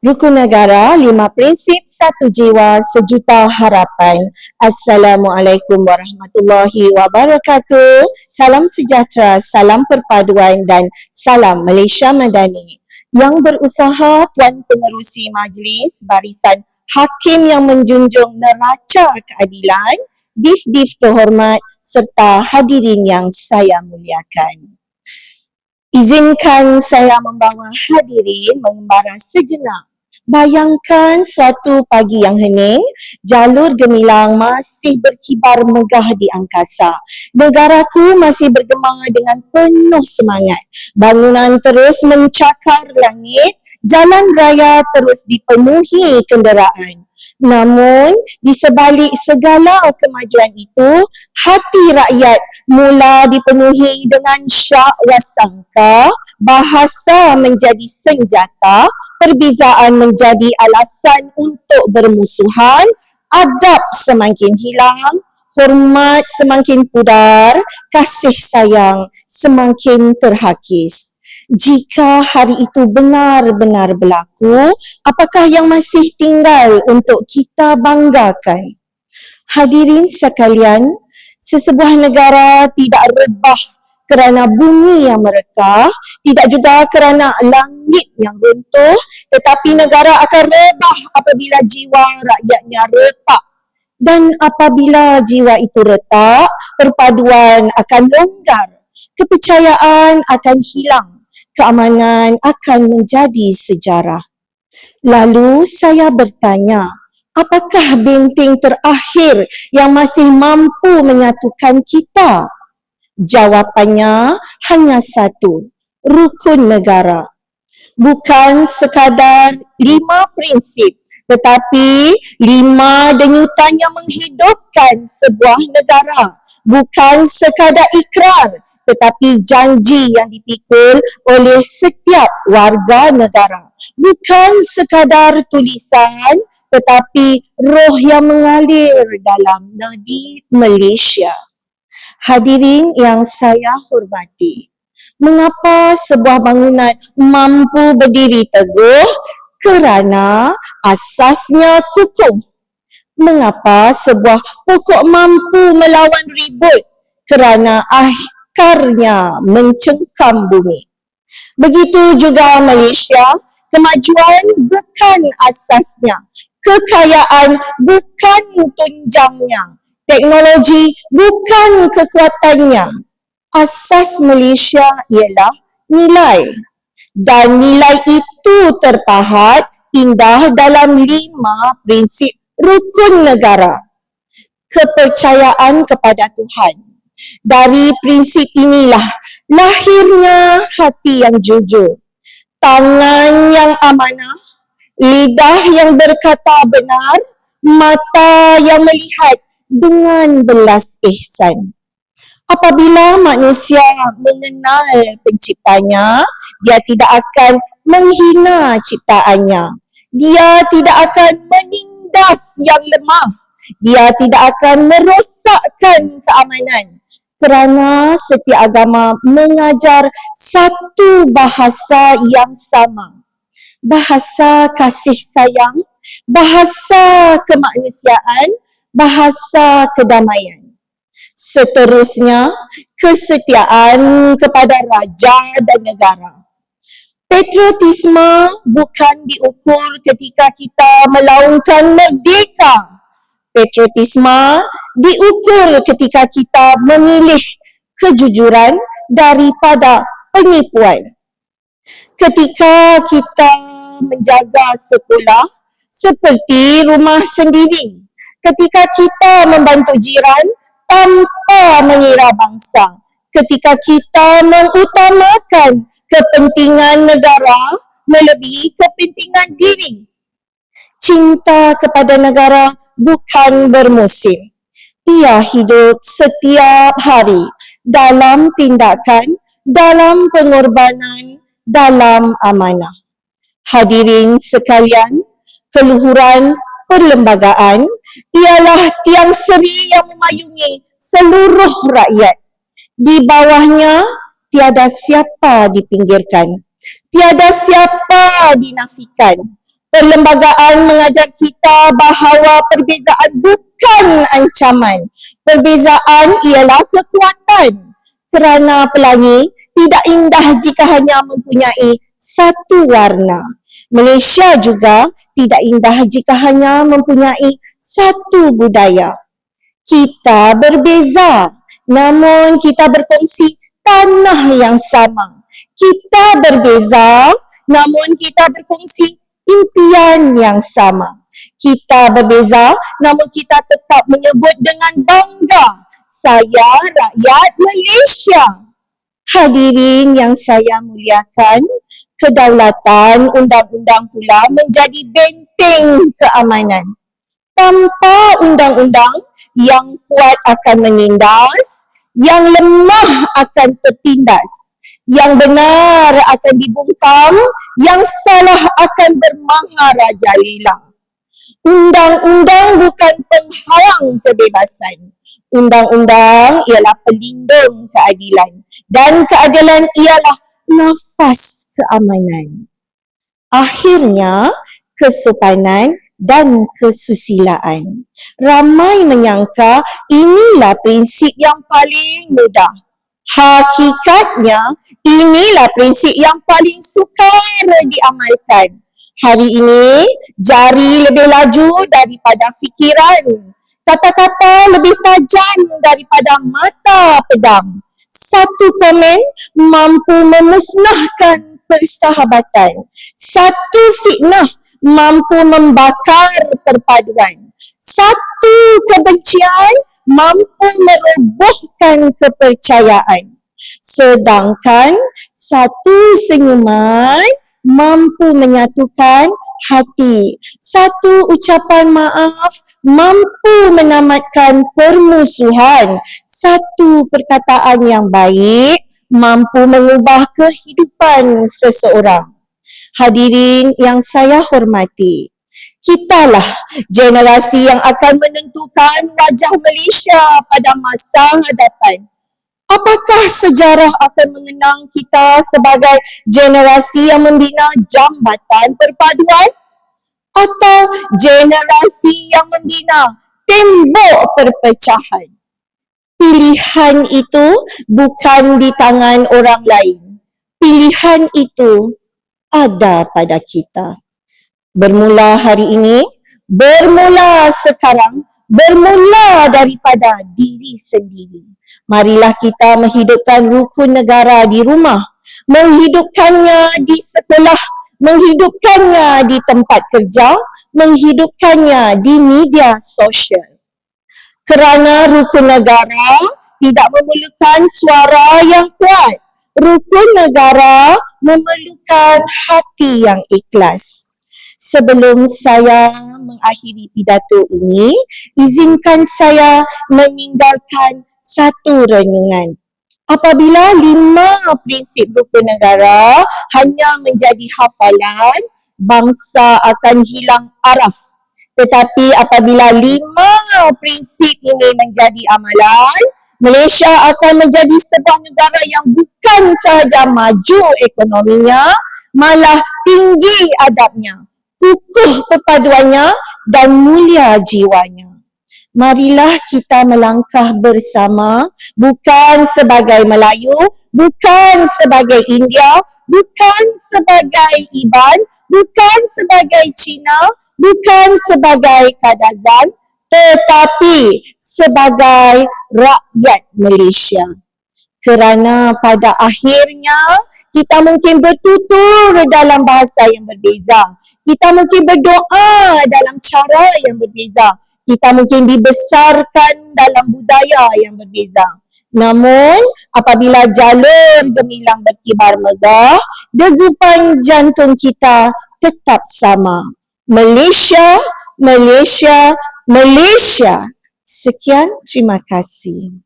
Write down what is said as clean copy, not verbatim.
Rukun negara, 5 prinsip, 1 jiwa, sejuta harapan. Assalamualaikum warahmatullahi wabarakatuh. Salam sejahtera, salam perpaduan dan salam Malaysia Madani. Yang berusaha Tuan Pengerusi Majlis, barisan hakim yang menjunjung neraca keadilan, dif-dif terhormat serta hadirin yang saya muliakan. Izinkan saya membawa hadirin mengembara sejenak. Bayangkan suatu pagi yang hening, jalur gemilang masih berkibar megah di angkasa. Negaraku masih bergema dengan penuh semangat. Bangunan terus mencakar langit, jalan raya terus dipenuhi kenderaan. Namun, di sebalik segala kemajuan itu, hati rakyat mula dipenuhi dengan syak wasangka, bahasa menjadi senjata, perbezaan menjadi alasan untuk bermusuhan, adab semakin hilang, hormat semakin pudar, kasih sayang semakin terhakis. Jika hari itu benar-benar berlaku, apakah yang masih tinggal untuk kita banggakan? Hadirin sekalian, sesebuah negara tidak rebah kerana bumi yang merekah, tidak juga kerana langit yang runtuh, tetapi negara akan rebah apabila jiwa rakyatnya retak. Dan apabila jiwa itu retak, perpaduan akan longgar, kepercayaan akan hilang, keamanan akan menjadi sejarah. Lalu saya bertanya, apakah benteng terakhir yang masih mampu menyatukan kita? Jawapannya hanya satu, rukun negara. Bukan sekadar 5 prinsip, tetapi 5 denyutan yang menghidupkan sebuah negara. Bukan sekadar ikrar, tetapi janji yang dipikul oleh setiap warga negara. Bukan sekadar tulisan, tetapi roh yang mengalir dalam nadi Malaysia. Hadirin yang saya hormati, mengapa sebuah bangunan mampu berdiri teguh? Kerana asasnya kukuh. Mengapa sebuah pokok mampu melawan ribut? Kerana akarnya mencengkam bumi. Begitu juga Malaysia, kemajuan bukan asasnya, kekayaan bukan tunjangnya, teknologi bukan kekuatannya. Asas Malaysia ialah nilai. Dan nilai itu terpahat indah dalam 5 prinsip rukun negara. Kepercayaan kepada Tuhan. Dari prinsip inilah lahirnya hati yang jujur, tangan yang amanah, lidah yang berkata benar, mata yang melihat dengan belas ihsan. Apabila manusia mengenal penciptanya, dia tidak akan menghina ciptaannya. Dia tidak akan menindas yang lemah. Dia tidak akan merosakkan keamanan. Kerana setiap agama mengajar satu bahasa yang sama. Bahasa kasih sayang, bahasa kemanusiaan, bahasa kedamaian. Seterusnya, kesetiaan kepada raja dan negara. Patriotisme bukan diukur ketika kita melaungkan merdeka. Patriotisme diukur ketika kita memilih kejujuran daripada penipuan. Ketika kita menjaga sekolah seperti rumah sendiri. Ketika kita membantu jiran tanpa mengira bangsa. Ketika kita mengutamakan kepentingan negara melebihi kepentingan diri. Cinta kepada negara bukan bermusim. Ia hidup setiap hari dalam tindakan, dalam pengorbanan, dalam amanah. Hadirin sekalian, keluhuran perlembagaan ialah tiang seri yang memayungi seluruh rakyat. Di bawahnya, tiada siapa dipinggirkan, tiada siapa dinafikan. Perlembagaan mengajar kita bahawa perbezaan bukan ancaman. Perbezaan ialah kekuatan. Kerana pelangi tidak indah jika hanya mempunyai satu warna. Malaysia juga tidak indah jika hanya mempunyai satu budaya. Kita berbeza, namun kita berkongsi tanah yang sama. Kita berbeza, namun kita berkongsi impian yang sama. Kita berbeza, namun kita tetap menyebut dengan bangga, saya rakyat Malaysia. Hadirin yang saya muliakan, kedaulatan undang-undang pula menjadi benteng keamanan. Tanpa undang-undang, yang kuat akan menindas, yang lemah akan tertindas, yang benar akan dibungkam, yang salah akan bermaharajalela. Undang-undang bukan penghalang kebebasan. Undang-undang ialah pelindung keadilan, dan keadilan ialah nafas keamanan. Akhirnya, kesopanan dan kesusilaan. Ramai menyangka inilah prinsip yang paling mudah. Hakikatnya, inilah prinsip yang paling sukar diamalkan. Hari ini, jari lebih laju daripada fikiran. Kata-kata lebih tajam daripada mata pedang. Satu komen mampu memusnahkan persahabatan. Satu fitnah mampu membakar perpaduan. Satu kebencian mampu merobohkan kepercayaan. Sedangkan satu senyuman mampu menyatukan hati. Satu ucapan maaf mampu menamatkan permusuhan. Satu perkataan yang baik mampu mengubah kehidupan seseorang. Hadirin yang saya hormati, kitalah generasi yang akan menentukan wajah Malaysia pada masa hadapan. Apakah sejarah akan mengenang kita sebagai generasi yang membina jambatan perpaduan? Atau generasi yang membina tembok perpecahan? Pilihan itu bukan di tangan orang lain. Pilihan itu ada pada kita. Bermula hari ini, bermula sekarang, bermula daripada diri sendiri. Marilah kita menghidupkan rukun negara di rumah, menghidupkannya di sekolah, menghidupkannya di tempat kerja, menghidupkannya di media sosial. Kerana rukun negara tidak memerlukan suara yang kuat. Rukun negara memerlukan hati yang ikhlas. Sebelum saya mengakhiri pidato ini, izinkan saya meninggalkan satu renungan. Apabila 5 prinsip rukun negara hanya menjadi hafalan, bangsa akan hilang arah. Tetapi apabila 5 prinsip ini menjadi amalan, Malaysia akan menjadi sebuah negara yang bukan sahaja maju ekonominya, malah tinggi adabnya, kukuh perpaduannya dan mulia jiwanya. Marilah kita melangkah bersama, bukan sebagai Melayu, bukan sebagai India, bukan sebagai Iban, bukan sebagai Cina, bukan sebagai Kadazan, tetapi sebagai rakyat Malaysia. Kerana pada akhirnya kita mungkin bertutur dalam bahasa yang berbeza. Kita mungkin berdoa dalam cara yang berbeza. Kita mungkin dibesarkan dalam budaya yang berbeza. Namun, apabila jalur gemilang berkibar megah, degupan jantung kita tetap sama. Malaysia, Malaysia, Malaysia. Sekian, terima kasih.